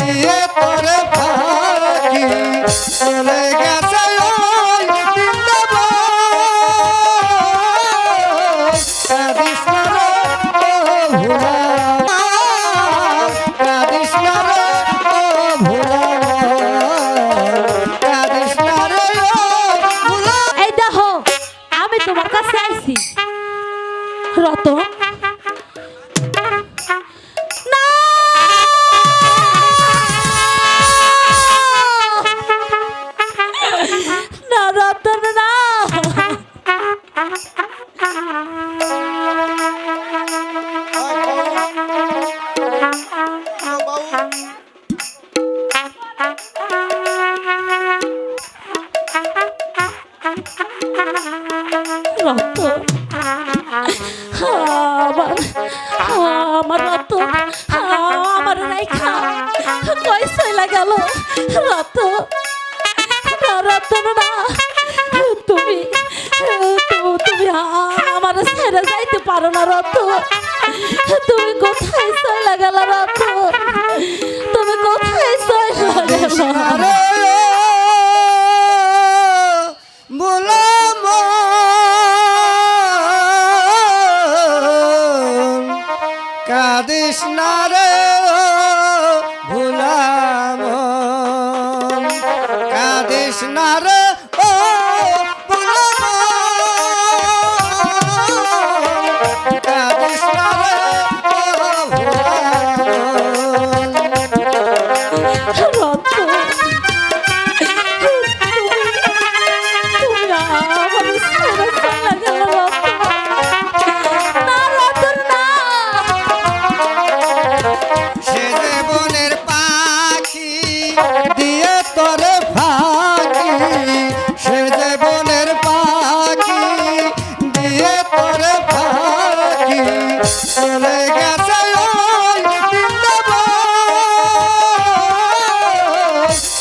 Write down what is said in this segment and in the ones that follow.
দিয়ে তোরে ফাঁকি চলে গেছে ওই বৃন্দাবন। কাঁদিস না রে ও ভোলা, কাঁদিস না রে ও ভোলা, কাঁদিস না রে ও ভোলা। এই দেখো আমি তোমার কাছে আইছি রতন। না না রতন না, রতন আমার রতন আমার রাইখা কই চইলা গেল রতন। না রতন না, তুমি তুমি আমার ছেড়ে যাইতে পারো না রতন। তুমি কোথায় চইলা গেল রতন, তুমি কোথায় চইলা গেল? আরে বললাম কাঁদিস না রে ভোলাম, কাঁদিস না রে ও ভোলাম, কাঁদিস না রে ও ভোলাম। রতন তুমি আমার ছেড়ে চইলা গেল রতন। না রতন না, সে যে বনের পাখি দিয়ে তোরে ফাঁকি, সে যে বনের পাখি দিয়ে তোরে ফাঁকি চলে গেছে ওই বৃন্দাবন।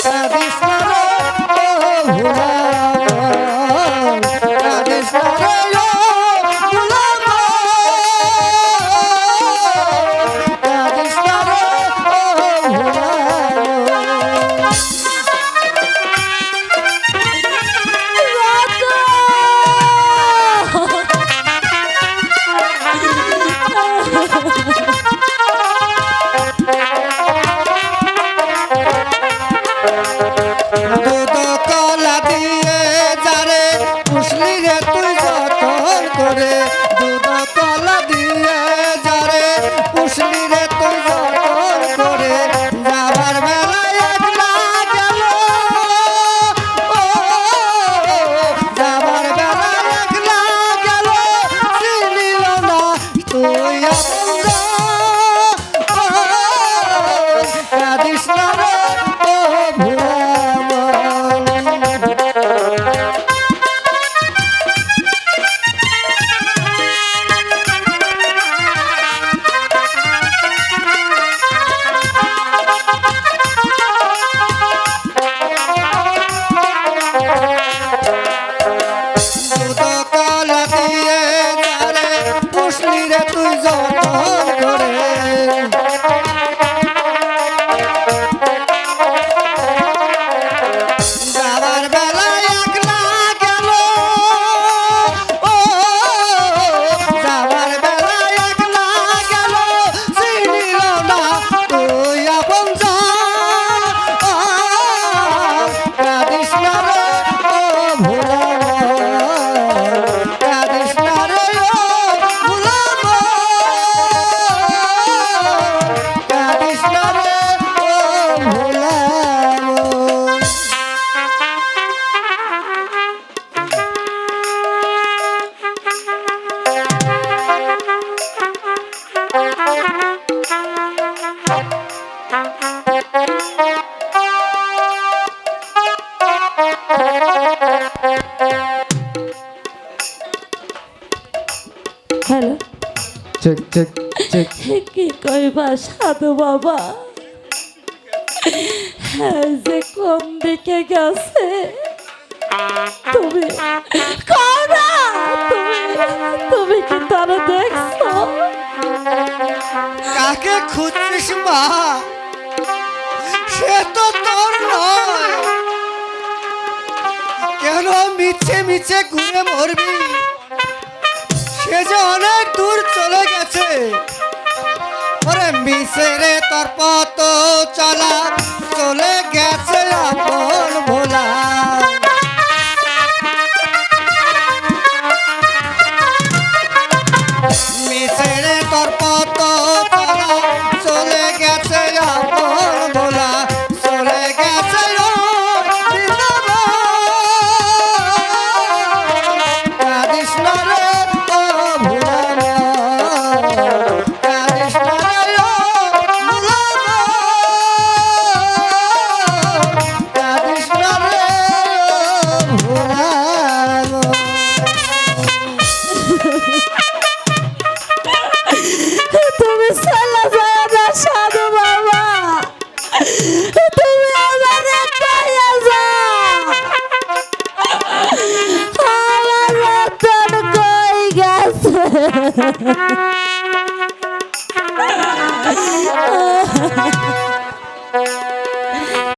কাঁদিস না রে ও ভোলামন, কাঁদিস না রে ও ভোলামন, কাঁদিস না রে ও ভোলামন। দুধ কলা দিয়ে যারে পুষলি রে তুই যতন করে, দুধ কলা দিয়ে যারে পুষলি রে তুই যতন করে, যাবার বেলায় একলা গেল ও, যাবার বেলায় একলা গেল চিনিল না তুই আপন। কাঁদিস না রে ও ভোলামন। দুধ কলা দিয়ে যারে পুষলি রে তুই যতন করে, যাবার বেলায় একলা গেল ও, যাবার বেলায় একলা গেল চিনিল না তুই আপন জন। কাঁদিস না রে ও ভোলামন, কাঁদিস না রে ও ভোলামন, কাঁদিস না রে ও ভোলামন। Hello check check check. কি কইবা সাধু বাবা, হ্যাঁ যে কোন দিকে গেছে তুমি করা, তুমি কি তারা দেখছো? কাকে খুঁজছিস মা? তোর নয়, কেন মিছে মিছে ঘুরে মরবি? সে যে অনেক দূর চলে গেছে। ওরে মিছে রে তোর পথ চলা, চলে গেছে আপন ভোলা। মিছে রে তোর পথ চলা, চলে গেছে আপন ভোলা, চলে গেছে কাঁদিস না রে ও ভোলা, কাঁদিস না রে ও ভোলা, কাঁদিস না রে ও ভোলা। তুমি চলে যাও না সাধু বাবা, তুমি আমারে কইয়া যাও, আমার রতন কই গেছে।